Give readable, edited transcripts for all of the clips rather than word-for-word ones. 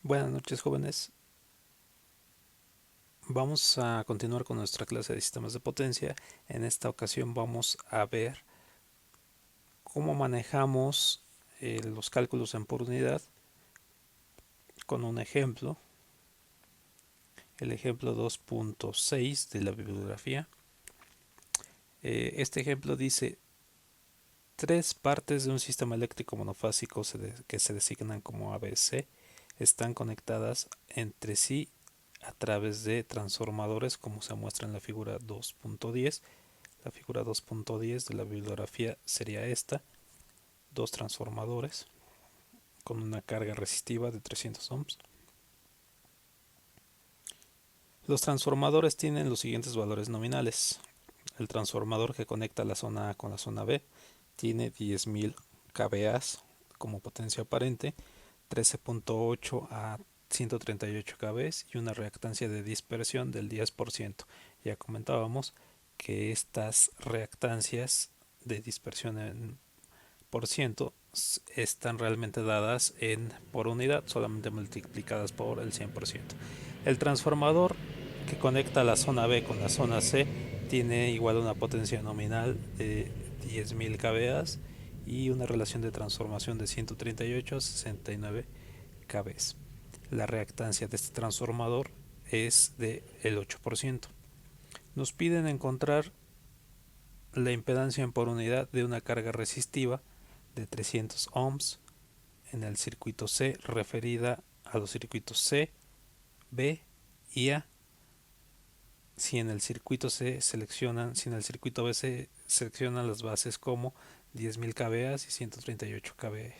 Buenas noches, jóvenes. Vamos a continuar con nuestra clase de sistemas de potencia. En esta ocasión vamos a ver cómo manejamos los cálculos en por unidad con un ejemplo, el ejemplo 2.6 de la bibliografía. Este ejemplo dice: tres partes de un sistema eléctrico monofásico que se designan como ABC están conectadas entre sí a través de transformadores, como se muestra en la figura 2.10. La figura 2.10 de la bibliografía sería esta: dos transformadores con una carga resistiva de 300 ohms. Los transformadores tienen los siguientes valores nominales. El transformador que conecta la zona A con la zona B tiene 10.000 kVA como potencia aparente, 13.8 a 138 kV y una reactancia de dispersión del 10%. Ya comentábamos que estas reactancias de dispersión en por ciento están realmente dadas en por unidad, solamente multiplicadas por el 100%. El transformador que conecta la zona B con la zona C tiene igual una potencia nominal de 10.000 kVA y una relación de transformación de 138 a 69 kV. La reactancia de este transformador es de el 8%. Nos piden encontrar la impedancia en por unidad de una carga resistiva de 300 ohms en el circuito C, referida a los circuitos C, B y A. Si en el circuito B se seleccionan las bases como 10.000 kVA y 138 kVA.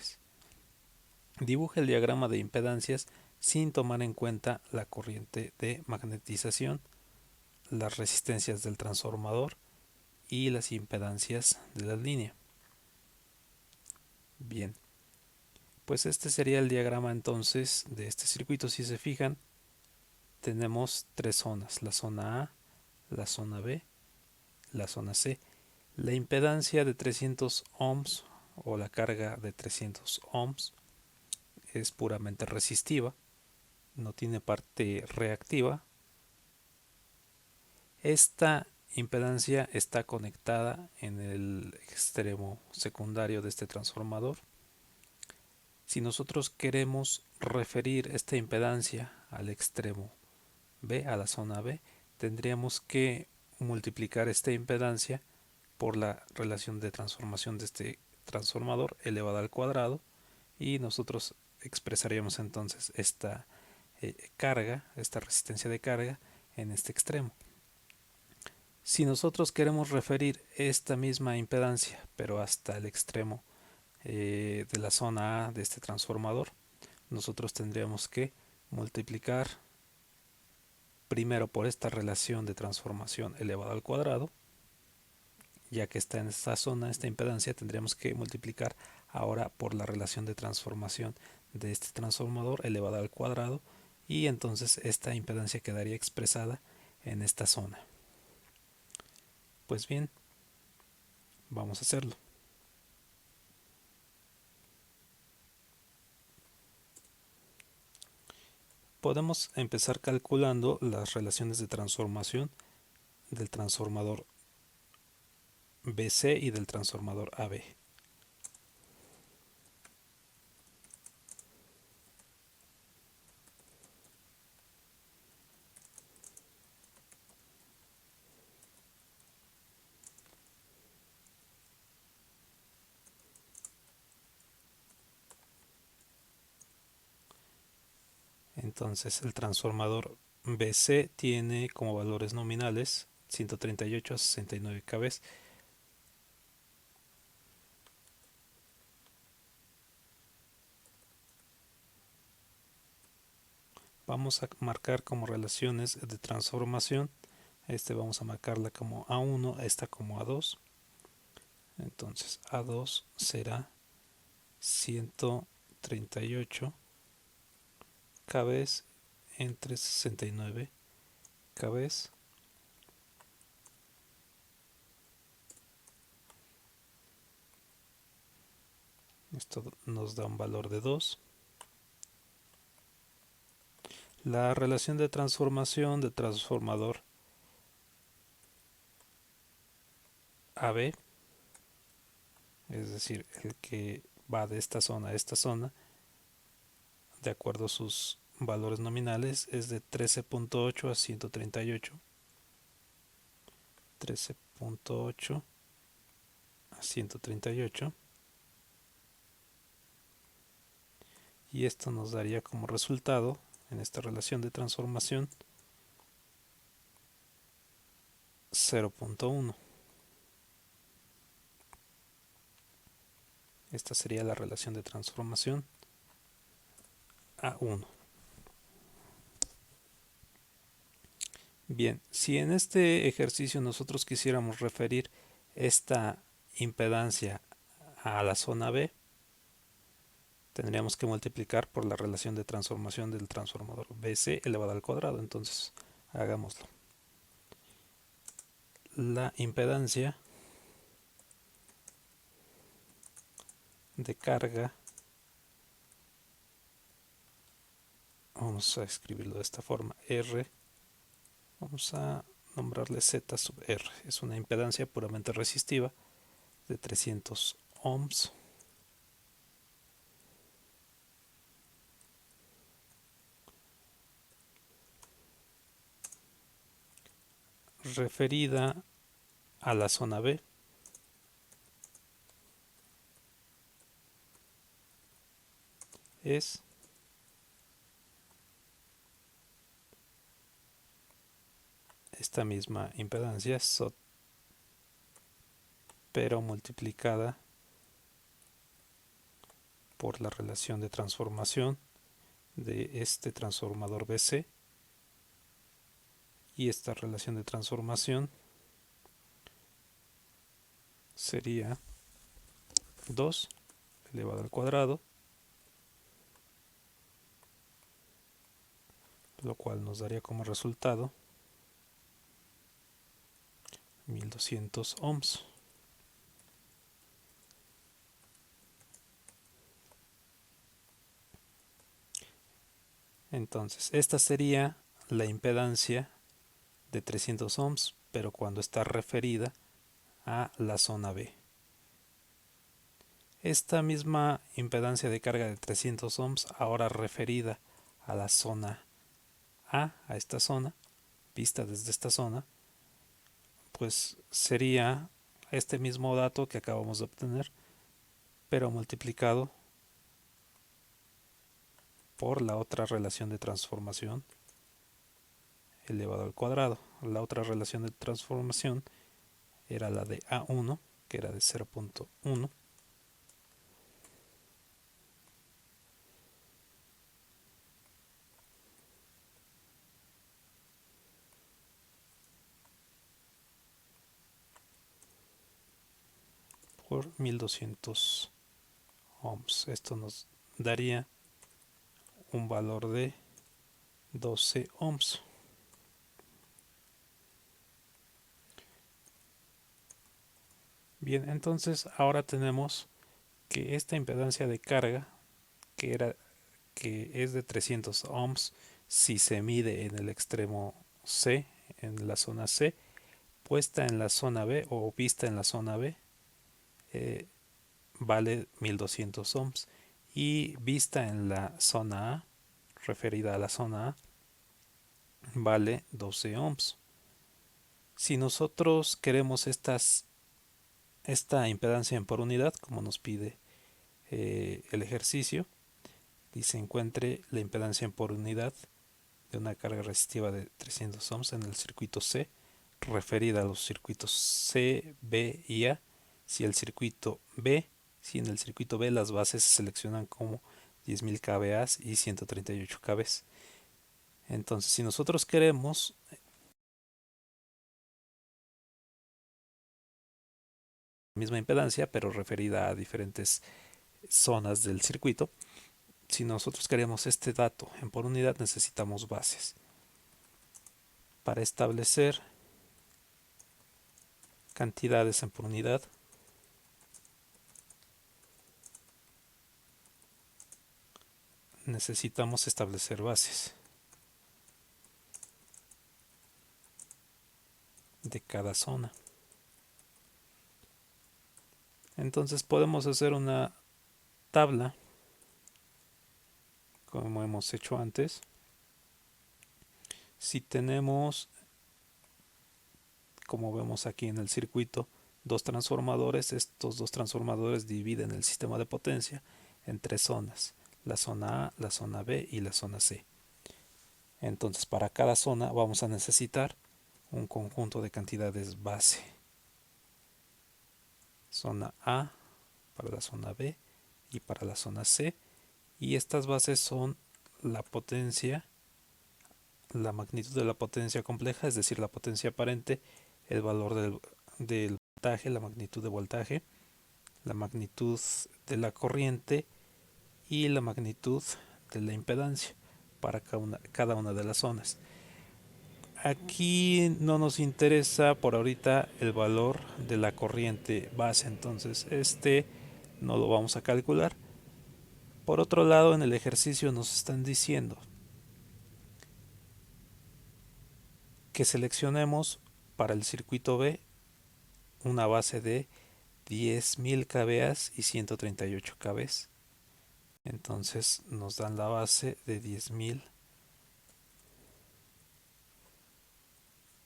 Dibuja el diagrama de impedancias sin tomar en cuenta la corriente de magnetización, las resistencias del transformador y las impedancias de la línea. Bien, pues este sería el diagrama entonces de este circuito. Si se fijan, tenemos tres zonas: la zona A, la zona B, la zona C. La impedancia de 300 ohms o la carga de 300 ohms es puramente resistiva, no tiene parte reactiva. Esta impedancia está conectada en el extremo secundario de este transformador. Si nosotros queremos referir esta impedancia al extremo B, a la zona B, tendríamos que multiplicar esta impedancia por la relación de transformación de este transformador elevada al cuadrado, y nosotros expresaríamos entonces esta carga, esta resistencia de carga en este extremo. Si nosotros queremos referir esta misma impedancia, pero hasta el extremo de la zona A de este transformador, nosotros tendríamos que multiplicar primero por esta relación de transformación elevada al cuadrado. Ya que está en esta zona, esta impedancia, tendríamos que multiplicar ahora por la relación de transformación de este transformador elevada al cuadrado, y entonces esta impedancia quedaría expresada en esta zona. Pues bien, vamos a hacerlo. Podemos empezar calculando las relaciones de transformación del transformador BC y del transformador AB. Entonces el transformador BC tiene como valores nominales 138 a 69 kV. Vamos a marcar como relaciones de transformación. Vamos a marcarla como A1, esta como A2. Entonces A2 será 138 kV entre 69 kV. Esto nos da un valor de 2. La relación de transformación del transformador AB, es decir, el que va de esta zona a esta zona, de acuerdo a sus valores nominales, es de 13.8 a 138. 13.8 a 138. Y esto nos daría como resultado, en esta relación de transformación, 0.1. Esta sería la relación de transformación A1. Bien, si en este ejercicio nosotros quisiéramos referir esta impedancia a la zona B, tendríamos que multiplicar por la relación de transformación del transformador BC elevado al cuadrado. Entonces, hagámoslo. La impedancia de carga, vamos a escribirlo de esta forma, R, vamos a nombrarle Z sub R. Es una impedancia puramente resistiva de 300 ohms referida a la zona B, es esta misma impedancia, pero multiplicada por la relación de transformación de este transformador BC, y esta relación de transformación sería 2 elevado al cuadrado, lo cual nos daría como resultado 1200 ohms. Entonces, esta sería la impedancia de 300 ohms, pero cuando está referida a la zona B. Esta misma impedancia de carga de 300 ohms, ahora referida a la zona a esta zona, vista desde esta zona, pues sería este mismo dato que acabamos de obtener, pero multiplicado por la otra relación de transformación elevado al cuadrado. La otra relación de transformación era la de A1, que era de 0.1, por 1200 ohms. Esto nos daría un valor de 12 ohms. Bien, entonces ahora tenemos que esta impedancia de carga, que es de 300 ohms, si se mide en el extremo C, en la zona C, puesta en la zona B o vista en la zona B, eh, vale 1200 ohms, y vista en la zona A, referida a la zona A, vale 12 ohms. Si nosotros queremos esta impedancia en por unidad, como nos pide el ejercicio, dice encuentre la impedancia en por unidad de una carga resistiva de 300 ohms en el circuito C, referida a los circuitos C, B y A. Si en el circuito B las bases se seleccionan como 10.000 kVA y 138 kV. Entonces, si nosotros queremos la misma impedancia, pero referida a diferentes zonas del circuito, si nosotros queremos este dato en por unidad, necesitamos bases. Para establecer cantidades en por unidad, necesitamos establecer bases. de cada zona. Entonces podemos hacer una tabla como hemos hecho antes. Si tenemos, como vemos aquí en el circuito, dos transformadores, estos dos transformadores dividen el sistema de potencia en tres zonas: la zona A, la zona B y la zona C. Entonces para cada zona vamos a necesitar un conjunto de cantidades base: zona A para la zona B y para la zona C, y estas bases son la potencia, la magnitud de la potencia compleja, es decir, la potencia aparente, el valor del voltaje, la magnitud de voltaje, la magnitud de la corriente y la magnitud de la impedancia para cada una de las zonas. Aquí no nos interesa por ahorita el valor de la corriente base, entonces este no lo vamos a calcular. Por otro lado, en el ejercicio nos están diciendo que seleccionemos para el circuito B una base de 10.000 kVA y 138 kV. Entonces nos dan la base de 10.000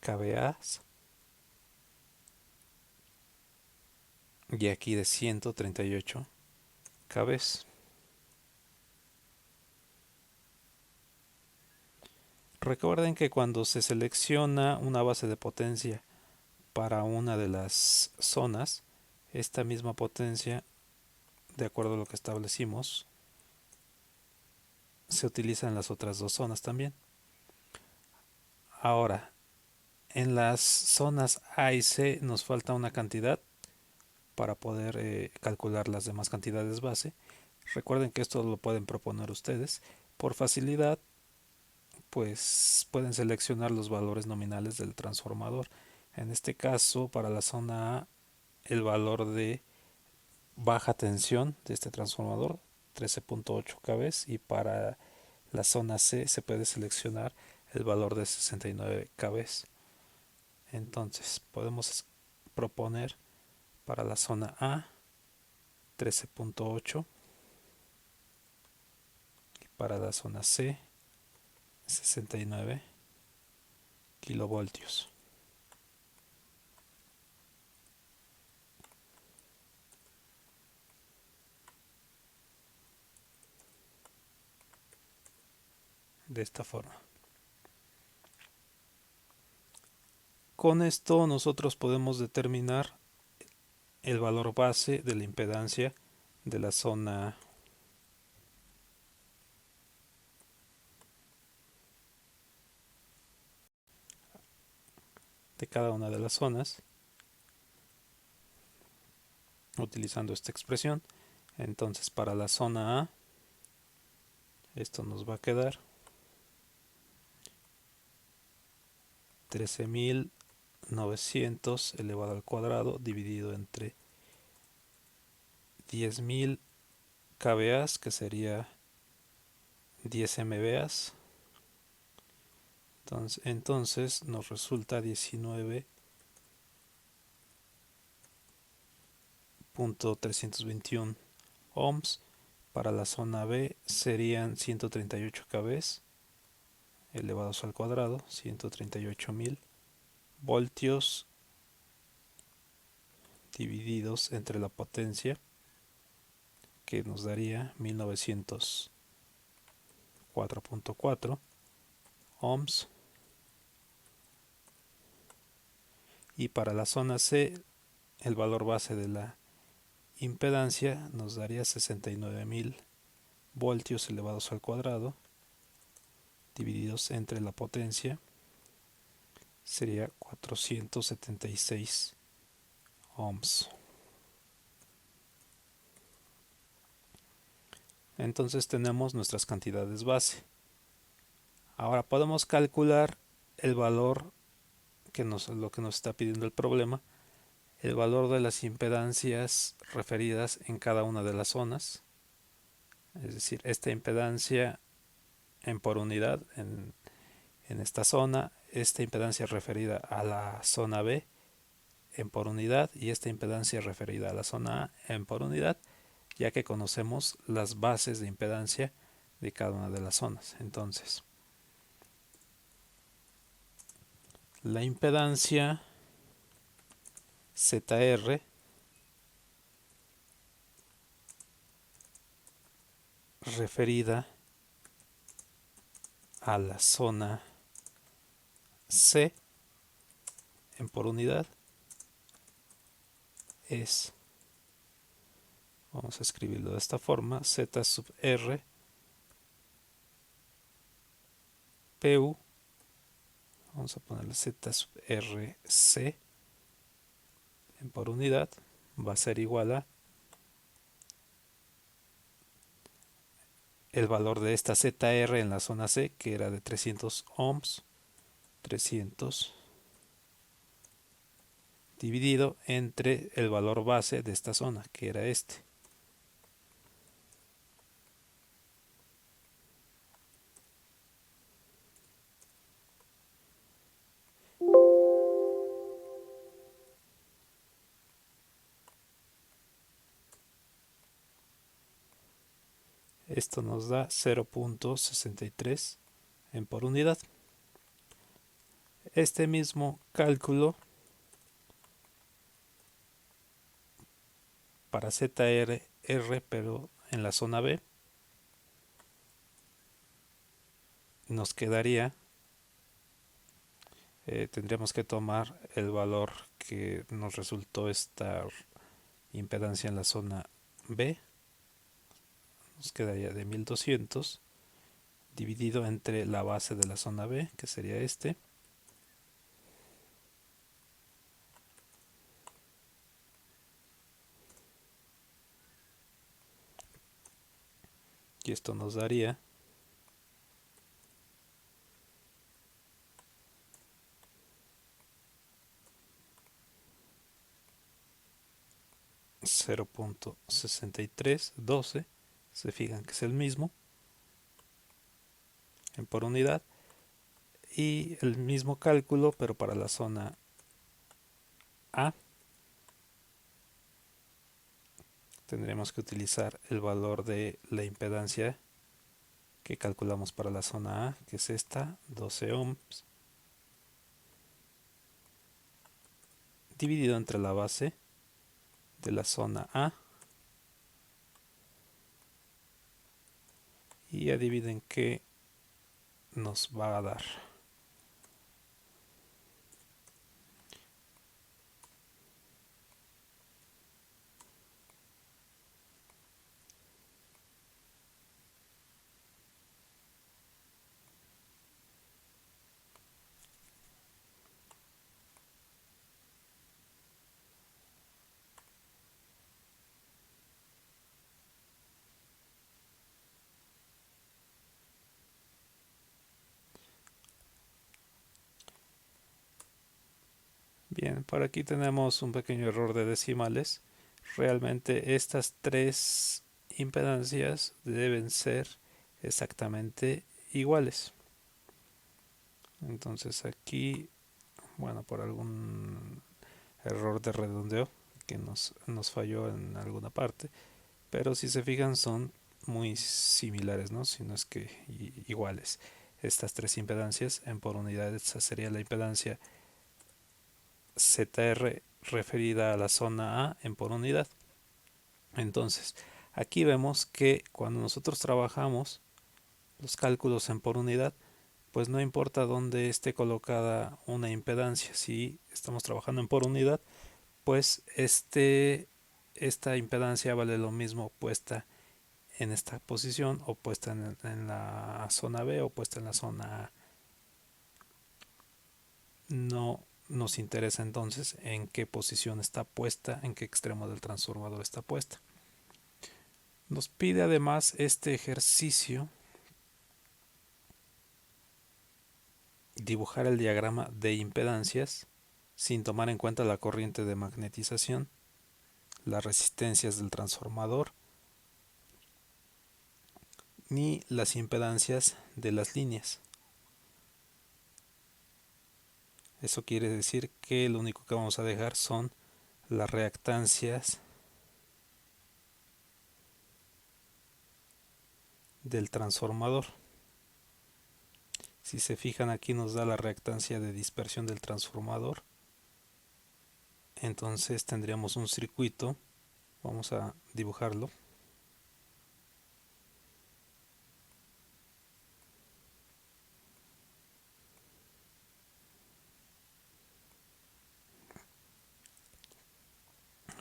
kVA y aquí de 138 kV. Recuerden que cuando se selecciona una base de potencia para una de las zonas, esta misma potencia, de acuerdo a lo que establecimos, se utiliza en las otras dos zonas también. Ahora, en las zonas A y C nos falta una cantidad para poder calcular las demás cantidades base. Recuerden que esto lo pueden proponer ustedes. Por facilidad, pues pueden seleccionar los valores nominales del transformador. En este caso, para la zona A, el valor de baja tensión de este transformador, 13.8 kV, y para la zona C se puede seleccionar el valor de 69 kV. Entonces podemos proponer para la zona A 13.8 y para la zona C 69 kilovoltios. De esta forma. Con esto nosotros podemos determinar el valor base de la impedancia de la zona de cada una de las zonas utilizando esta expresión. Entonces para la zona A esto nos va a quedar 13.900 elevado al cuadrado dividido entre 10.000 kVA, que sería 10 MVA. Entonces nos resulta 19.321 ohms. Para la zona B serían 138 kV elevados al cuadrado, 138.000 voltios divididos entre la potencia, que nos daría 1904.4 ohms. Y para la zona C, el valor base de la impedancia nos daría 69.000 voltios elevados al cuadrado divididos entre la potencia, sería 476 ohms. Entonces tenemos nuestras cantidades base. Ahora podemos calcular el valor lo que nos está pidiendo el problema, el valor de las impedancias referidas en cada una de las zonas. Es decir, esta impedancia en por unidad en esta zona, esta impedancia referida a la zona B en por unidad y esta impedancia referida a la zona A en por unidad, ya que conocemos las bases de impedancia de cada una de las zonas. Entonces, la impedancia ZR referida a la zona C en por unidad es, vamos a escribirlo de esta forma, Z sub R PU, vamos a ponerle Z sub R C en por unidad, va a ser igual a el valor de esta ZR en la zona C, que era de 300 ohms, 300 dividido entre el valor base de esta zona, que era este. Esto nos da 0.63 en por unidad. Este mismo cálculo para ZR, pero en la zona B, nos quedaría, tendríamos que tomar el valor que nos resultó esta impedancia en la zona B, nos quedaría de 1200 dividido entre la base de la zona B, que sería este, y esto nos daría 0.6312, se fijan que es el mismo en por unidad, y el mismo cálculo pero para la zona A tendremos que utilizar el valor de la impedancia que calculamos para la zona A, que es esta, 12 ohms, dividido entre la base de la zona A, y adivinen qué nos va a dar. Bien, por aquí tenemos un pequeño error de decimales. Realmente estas tres impedancias deben ser exactamente iguales. Entonces aquí, bueno, por algún error de redondeo que nos falló en alguna parte, pero si se fijan son muy similares, ¿no? Si no es que iguales. Estas tres impedancias en por unidad, esta sería la impedancia ZR referida a la zona A en por unidad. Entonces, aquí vemos que cuando nosotros trabajamos los cálculos en por unidad, pues no importa dónde esté colocada una impedancia, si estamos trabajando en por unidad, pues esta impedancia vale lo mismo puesta en esta posición o puesta en la zona B o puesta en la zona A. No nos interesa entonces en qué posición está puesta, en qué extremo del transformador está puesta. Nos pide además este ejercicio dibujar el diagrama de impedancias sin tomar en cuenta la corriente de magnetización, las resistencias del transformador, ni las impedancias de las líneas. Eso quiere decir que lo único que vamos a dejar son las reactancias del transformador. Si se fijan, aquí nos da la reactancia de dispersión del transformador. Entonces tendríamos un circuito. Vamos a dibujarlo.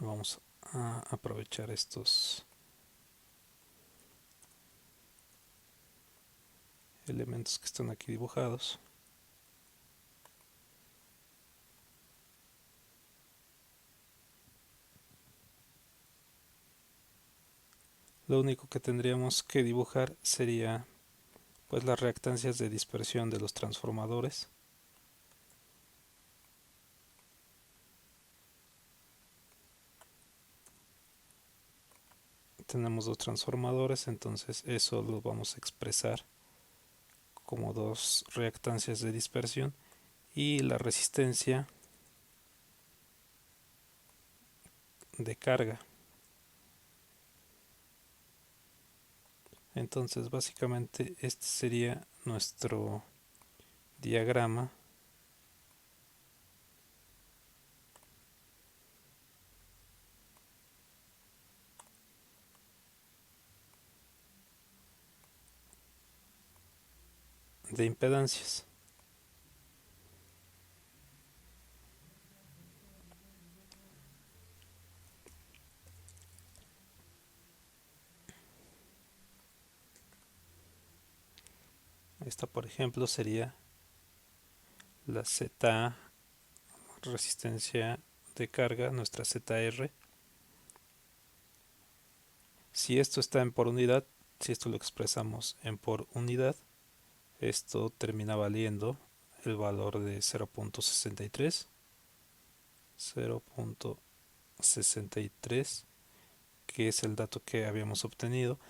Vamos a aprovechar estos elementos que están aquí dibujados. Lo único que tendríamos que dibujar sería pues las reactancias de dispersión de los transformadores. Tenemos dos transformadores, entonces eso lo vamos a expresar como dos reactancias de dispersión, y la resistencia de carga. Entonces básicamente este sería nuestro diagrama de impedancias. Esta, por ejemplo, sería la ZA, resistencia de carga, nuestra ZR. Si esto está en por unidad, si esto lo expresamos en por unidad, esto termina valiendo el valor de 0.63, 0.63, que es el dato que habíamos obtenido.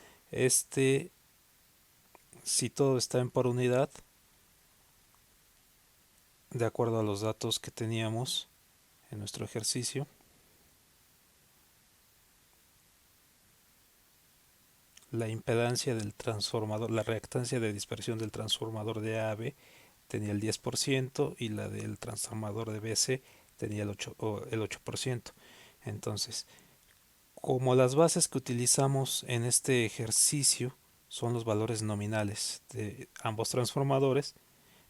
Si todo está en por unidad, de acuerdo a los datos que teníamos en nuestro ejercicio, la impedancia del transformador, la reactancia de dispersión del transformador de A a B tenía el 10% y la del transformador de BC tenía el 8%. Entonces, como las bases que utilizamos en este ejercicio son los valores nominales de ambos transformadores,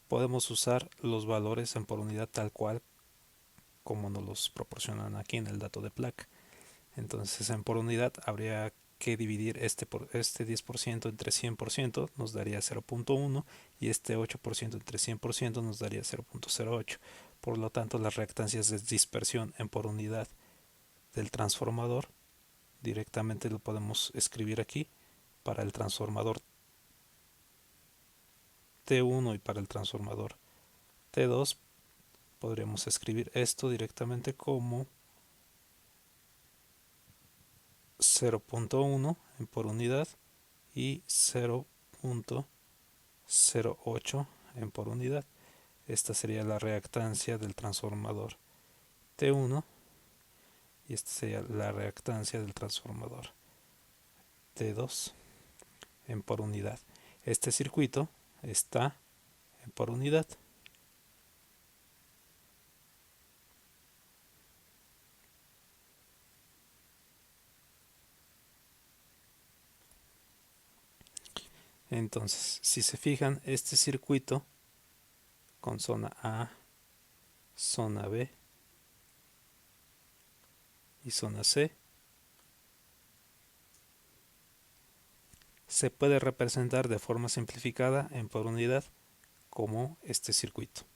podemos usar los valores en por unidad tal cual como nos los proporcionan aquí en el dato de placa. Entonces, en por unidad habría que dividir este 10% entre 100%, nos daría 0.1, y este 8% entre 100% nos daría 0.08. Por lo tanto, las reactancias de dispersión en por unidad del transformador directamente lo podemos escribir aquí para el transformador T1 y para el transformador T2. Podríamos escribir esto directamente como 0.1 en por unidad y 0.08 en por unidad. Esta sería la reactancia del transformador T1 y esta sería la reactancia del transformador T2 en por unidad. Este circuito está en por unidad. Entonces, si se fijan, este circuito con zona A, zona B y zona C se puede representar de forma simplificada en por unidad como este circuito.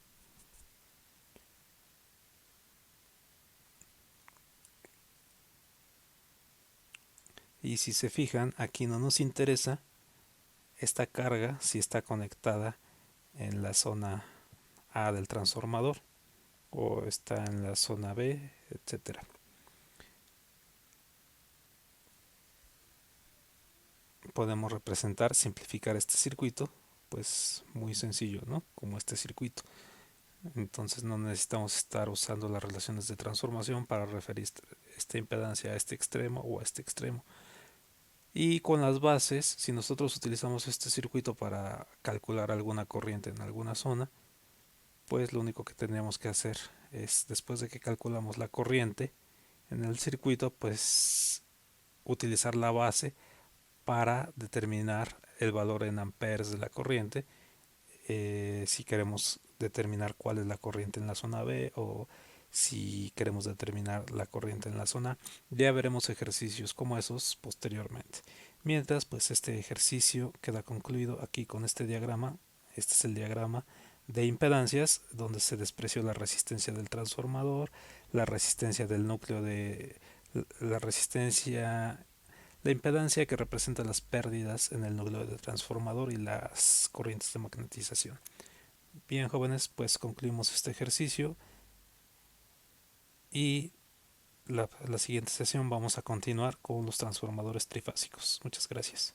Y si se fijan, aquí no nos interesa esta carga si está conectada en la zona A del transformador o está en la zona B, etcétera. Podemos simplificar este circuito, pues muy sencillo, ¿no? Como este circuito. Entonces no necesitamos estar usando las relaciones de transformación para referir esta impedancia a este extremo o a este extremo. Y con las bases, si nosotros utilizamos este circuito para calcular alguna corriente en alguna zona, pues lo único que tenemos que hacer es, después de que calculamos la corriente en el circuito, pues utilizar la base para determinar el valor en amperes de la corriente, si queremos determinar cuál es la corriente en la zona B o si queremos determinar la corriente en la zona A. Ya veremos ejercicios como esos posteriormente. Mientras, pues este ejercicio queda concluido aquí con este diagrama. Este es el diagrama de impedancias donde se despreció la resistencia del transformador, la resistencia del núcleo de la resistencia, la impedancia que representa las pérdidas en el núcleo del transformador y las corrientes de magnetización. Bien, jóvenes, pues concluimos este ejercicio y la siguiente sesión vamos a continuar con los transformadores trifásicos. Muchas gracias.